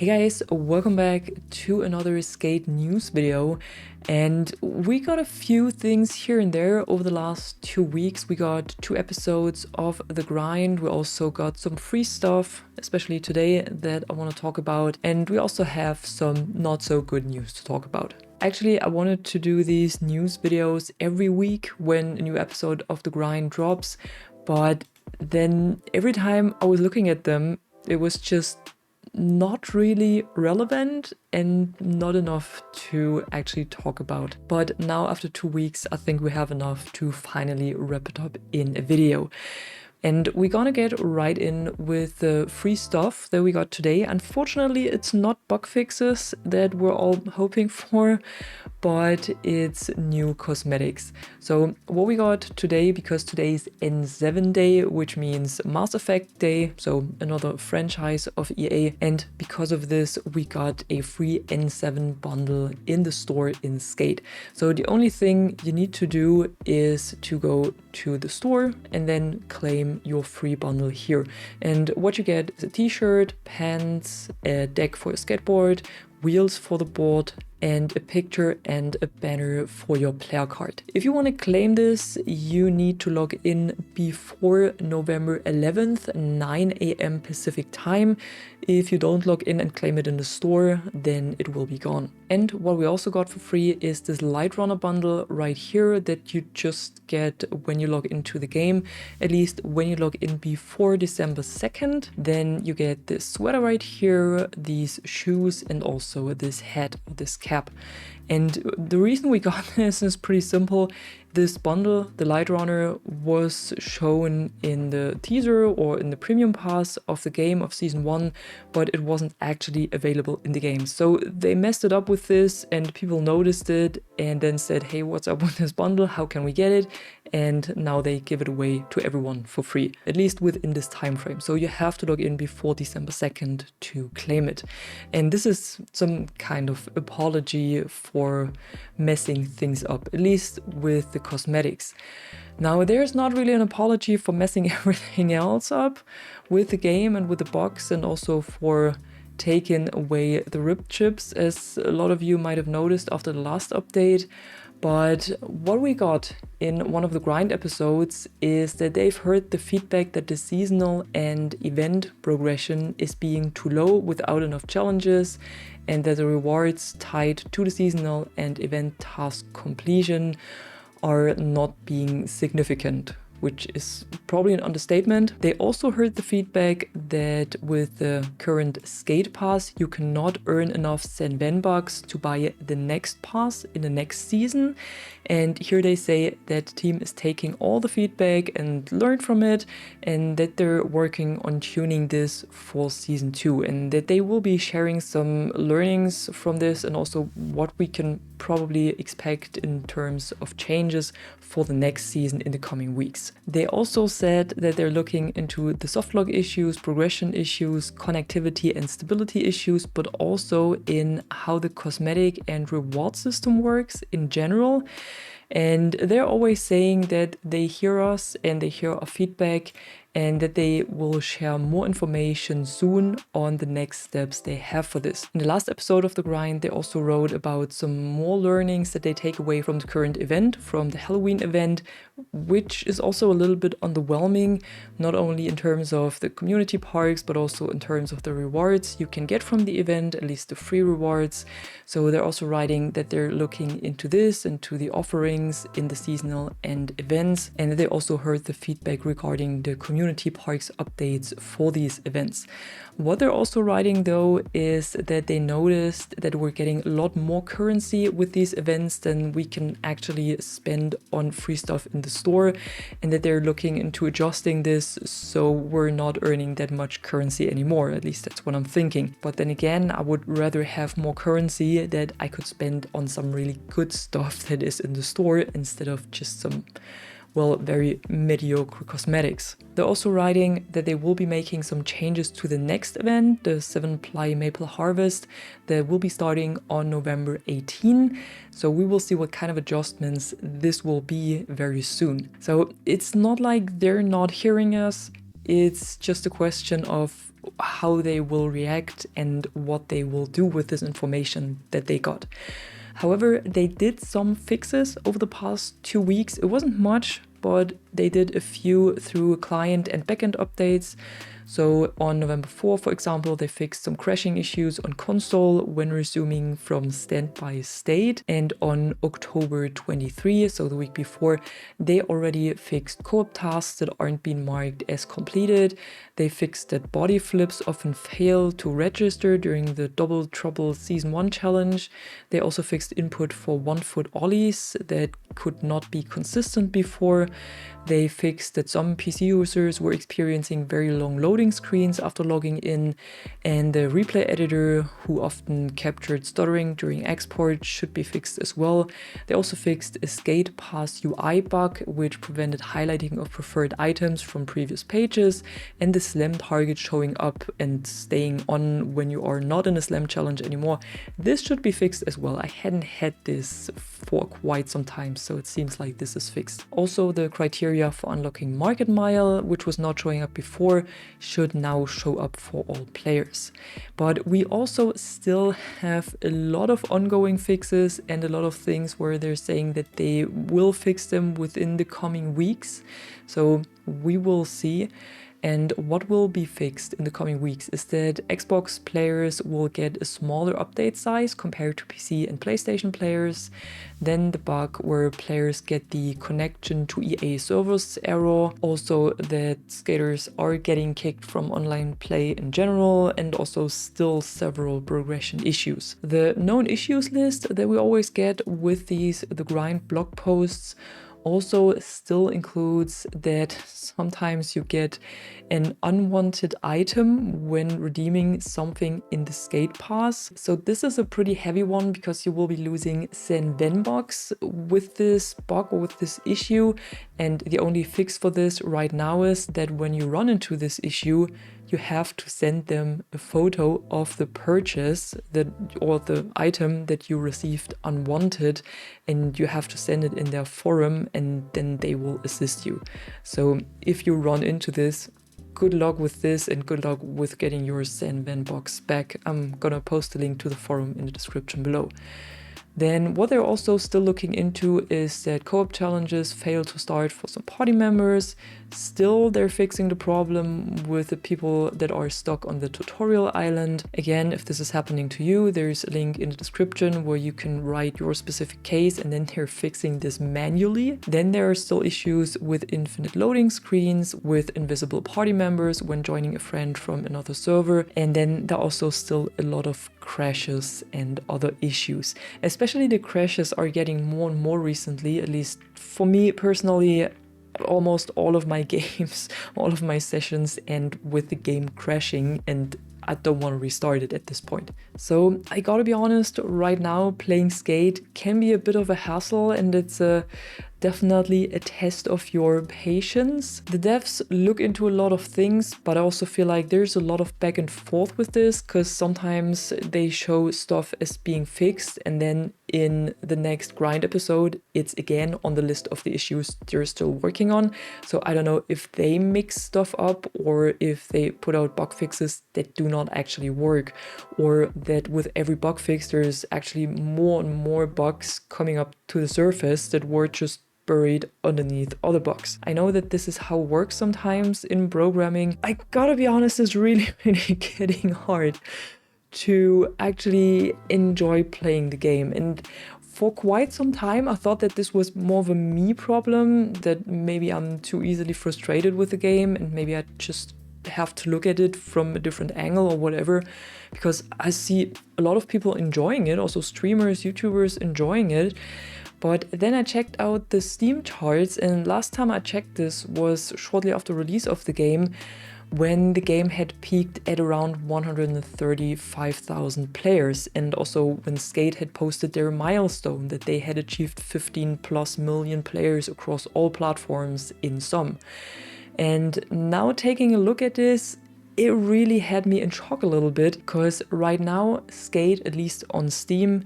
Hey guys, welcome back to another skate news video. And we got a few things here and there over the last 2 weeks. We got 2 episodes of The Grind. We also got some free stuff, especially today, that I want to talk about. And we also have some not so good news to talk about. Actually, I wanted to do these news videos every week when a new episode of The Grind drops. But then every time I was looking at them, it was just not really relevant and not enough to actually talk about. But now after 2 weeks, I think we have enough to finally wrap it up in a video. And we're gonna get right in with the free stuff that we got today. Unfortunately, it's not bug fixes that we're all hoping for, but it's new cosmetics. So what we got today, because today is N7 day, which means Mass Effect day, so another franchise of EA. And because of this, we got a free N7 bundle in the store in Skate. So the only thing you need to do is to go to the store and then claim your free bundle here. And what you get is a t-shirt, pants, a deck for your skateboard, wheels for the board, and a picture and a banner for your player card. If you want to claim this, you need to log in before November 11th, 9 a.m. Pacific time. If you don't log in and claim it in the store, then it will be gone. And what we also got for free is this Lightrunner bundle right here that you just get when you log into the game, at least when you log in before December 2nd. Then you get this sweater right here, these shoes, and also this hat, this cap. And the reason we got this is pretty simple. This bundle, the Lightrunner, was shown in the teaser or in the premium pass of the game of season 1, but it wasn't actually available in the game. So they messed it up with this and people noticed it and then said, hey, what's up with this bundle? How can we get it? And now they give it away to everyone for free, at least within this time frame. So you have to log in before December 2nd to claim it. And this is some kind of apology for messing things up, at least with the cosmetics. Now, there's not really an apology for messing everything else up with the game and with the box, and also for taking away the ripped chips, as a lot of you might have noticed after the last update. But what we got in one of the Grind episodes is that they've heard the feedback that the seasonal and event progression is being too low without enough challenges, and that the rewards tied to the seasonal and event task completion are not being significant, which is probably an understatement. They also heard the feedback that with the current Skate Pass, you cannot earn enough Zen bucks to buy the next pass in the next season. And here they say that the team is taking all the feedback and learned from it, and that they're working on tuning this for season 2, and that they will be sharing some learnings from this and also what we can probably expect in terms of changes for the next season in the coming weeks. They also said that they're looking into the softlock issues, progression issues, connectivity and stability issues, but also in how the cosmetic and reward system works in general. And they're always saying that they hear us and they hear our feedback, and that they will share more information soon on the next steps they have for this. In the last episode of The Grind, they also wrote about some more learnings that they take away from the current event, from the Halloween event, which is also a little bit underwhelming, not only in terms of the community parks, but also in terms of the rewards you can get from the event, at least the free rewards. So they're also writing that they're looking into this, into the offerings in the seasonal and events, and they also heard the feedback regarding the community parks updates for these events. What they're also writing though is that they noticed that we're getting a lot more currency with these events than we can actually spend on free stuff in the store, and that they're looking into adjusting this so we're not earning that much currency anymore. At least that's what I'm thinking. But then again, I would rather have more currency that I could spend on some really good stuff that is in the store instead of just some, well, very mediocre cosmetics. They're also writing that they will be making some changes to the next event, the 7-ply Maple Harvest, that will be starting on November 18. So we will see what kind of adjustments this will be very soon. So it's not like they're not hearing us. It's just a question of how they will react and what they will do with this information that they got. However, they did some fixes over the past 2 weeks. It wasn't much, but they did a few through client and backend updates. So on November 4, for example, they fixed some crashing issues on console when resuming from standby state. And on October 23, so the week before, they already fixed co-op tasks that aren't being marked as completed. They fixed that body flips often fail to register during the Double Trouble Season 1 challenge. They also fixed input for 1-foot ollies that could not be consistent before. They fixed that some PC users were experiencing very long loading screens after logging in, and the replay editor, who often captured stuttering during export, should be fixed as well. They also fixed a skate pass UI bug, which prevented highlighting of preferred items from previous pages, and the slam target showing up and staying on when you are not in a slam challenge anymore. This should be fixed as well. I hadn't had this for quite some time, so it seems like this is fixed. Also, the criteria for unlocking Market Mile, which was not showing up before, should now show up for all players. But we also still have a lot of ongoing fixes and a lot of things where they're saying that they will fix them within the coming weeks. So we will see. And what will be fixed in the coming weeks is that Xbox players will get a smaller update size compared to PC and PlayStation players. Then the bug where players get the connection to EA servers error. Also that skaters are getting kicked from online play in general, and also still several progression issues. The known issues list that we always get with the grind blog posts also still includes that sometimes you get an unwanted item when redeeming something in the skate pass. So this is a pretty heavy one because you will be losing Sen Venbox with this bug or with this issue. And the only fix for this right now is that when you run into this issue, you have to send them a photo of the purchase or the item that you received unwanted, and you have to send it in their forum, and then they will assist you. So if you run into this, good luck with this and good luck with getting your Sen Venbox back. I'm gonna post a link to the forum in the description below. Then what they're also still looking into is that co-op challenges fail to start for some party members. Still, they're fixing the problem with the people that are stuck on the tutorial island. Again, if this is happening to you, there's a link in the description where you can write your specific case, and then they're fixing this manually. Then there are still issues with infinite loading screens, with invisible party members when joining a friend from another server. And then there are also still a lot of crashes and other issues. Especially the crashes are getting more and more recently, at least for me personally. Almost all of my games, all of my sessions end with the game crashing, and I don't want to restart it at this point. So I gotta be honest, right now playing Skate can be a bit of a hassle, and it's definitely a test of your patience. The devs look into a lot of things, but I also feel like there's a lot of back and forth with this, because sometimes they show stuff as being fixed, and then in the next grind episode, it's again on the list of the issues they're still working on. So I don't know if they mix stuff up, or if they put out bug fixes that do not actually work, or that with every bug fix there's actually more and more bugs coming up to the surface that were just buried underneath other bugs. I know that this is how it works sometimes in programming. I gotta be honest, it's really getting hard to actually enjoy playing the game. And for quite some time, I thought that this was more of a me problem, that maybe I'm too easily frustrated with the game, and maybe I just have to look at it from a different angle or whatever, because I see a lot of people enjoying it, also streamers, YouTubers enjoying it. But then I checked out the Steam charts, and last time I checked this was shortly after release of the game, when the game had peaked at around 135,000 players, and also when Skate had posted their milestone that they had achieved 15+ million players across all platforms in sum. And now taking a look at this, it really had me in shock a little bit, because right now Skate, at least on Steam,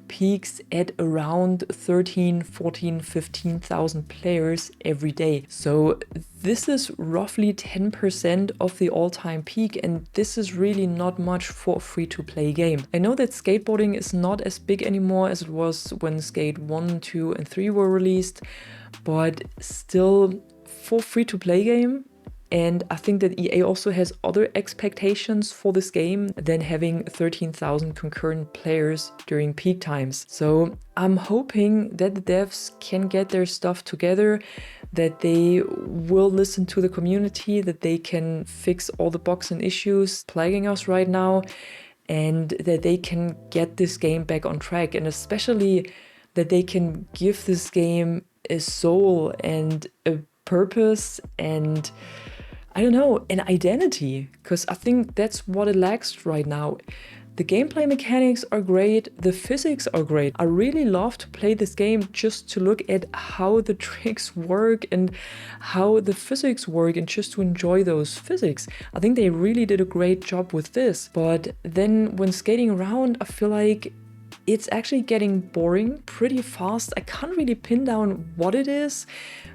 peaks at around 13, 14, 15,000 players every day. So this is roughly 10% of the all-time peak, and this is really not much for a free-to-play game. I know that skateboarding is not as big anymore as it was when Skate 1, 2, and 3 were released, but still, for free-to-play game, and I think that EA also has other expectations for this game than having 13,000 concurrent players during peak times. So I'm hoping that the devs can get their stuff together, that they will listen to the community, that they can fix all the bugs and issues plaguing us right now, and that they can get this game back on track, and especially that they can give this game a soul and a purpose and, I don't know, an identity, because I think that's what it lacks right now. The gameplay mechanics are great, the physics are great. I really love to play this game just to look at how the tricks work and how the physics work, and just to enjoy those physics. I think they really did a great job with this. But then when skating around, I feel like it's actually getting boring pretty fast. I can't really pin down what it is.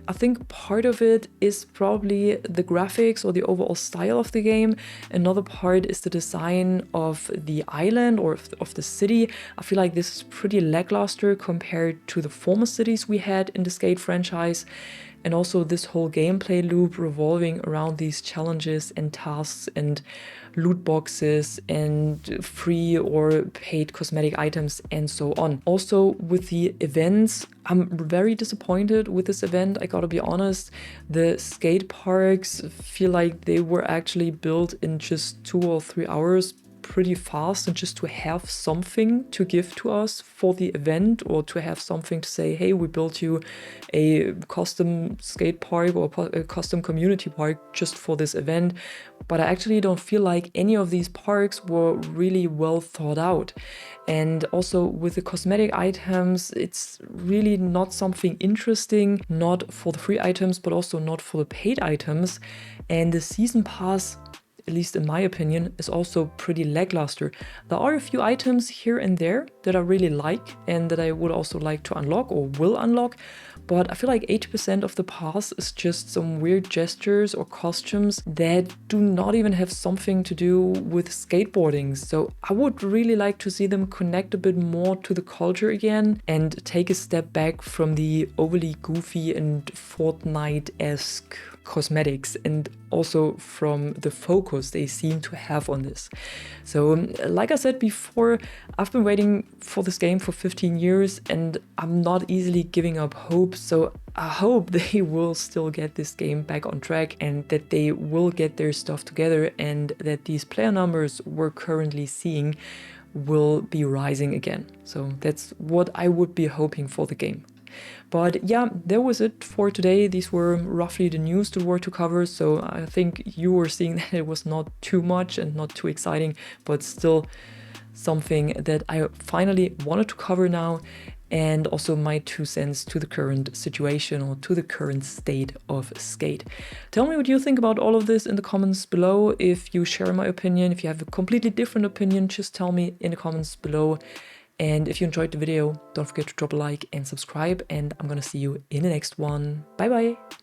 I think part of it is probably the graphics or the overall style of the game. Another part is the design of the island or of the city. I feel like this is pretty lackluster compared to the former cities we had in the Skate franchise. And also this whole gameplay loop revolving around these challenges and tasks and loot boxes and free or paid cosmetic items and so on. Also with the events, I'm very disappointed with this event, I gotta be honest. The skate parks feel like they were actually built in just 2 or 3 hours, pretty fast, and just to have something to give to us for the event, or to have something to say, hey, we built you a custom skate park or a custom community park just for this event. But I actually don't feel like any of these parks were really well thought out. And also with the cosmetic items, it's really not something interesting, not for the free items, but also not for the paid items. And the season pass, at least in my opinion, is also pretty lackluster. There are a few items here and there that I really like and that I would also like to unlock or will unlock, but I feel like 80% of the pass is just some weird gestures or costumes that do not even have something to do with skateboarding. So I would really like to see them connect a bit more to the culture again and take a step back from the overly goofy and Fortnite-esque cosmetics, and also from the focus they seem to have on this. So like I said before, I've been waiting for this game for 15 years and I'm not easily giving up hope. So I hope they will still get this game back on track and that they will get their stuff together, and that these player numbers we're currently seeing will be rising again. So that's what I would be hoping for the game. But yeah, that was it for today. These were roughly the news that were to cover. So I think you were seeing that it was not too much and not too exciting, but still something that I finally wanted to cover now, and also my 2 cents to the current situation or to the current state of skate. Tell me what you think about all of this in the comments below. If you share my opinion, if you have a completely different opinion, just tell me in the comments below. And if you enjoyed the video, don't forget to drop a like and subscribe, and I'm gonna see you in the next one. Bye bye!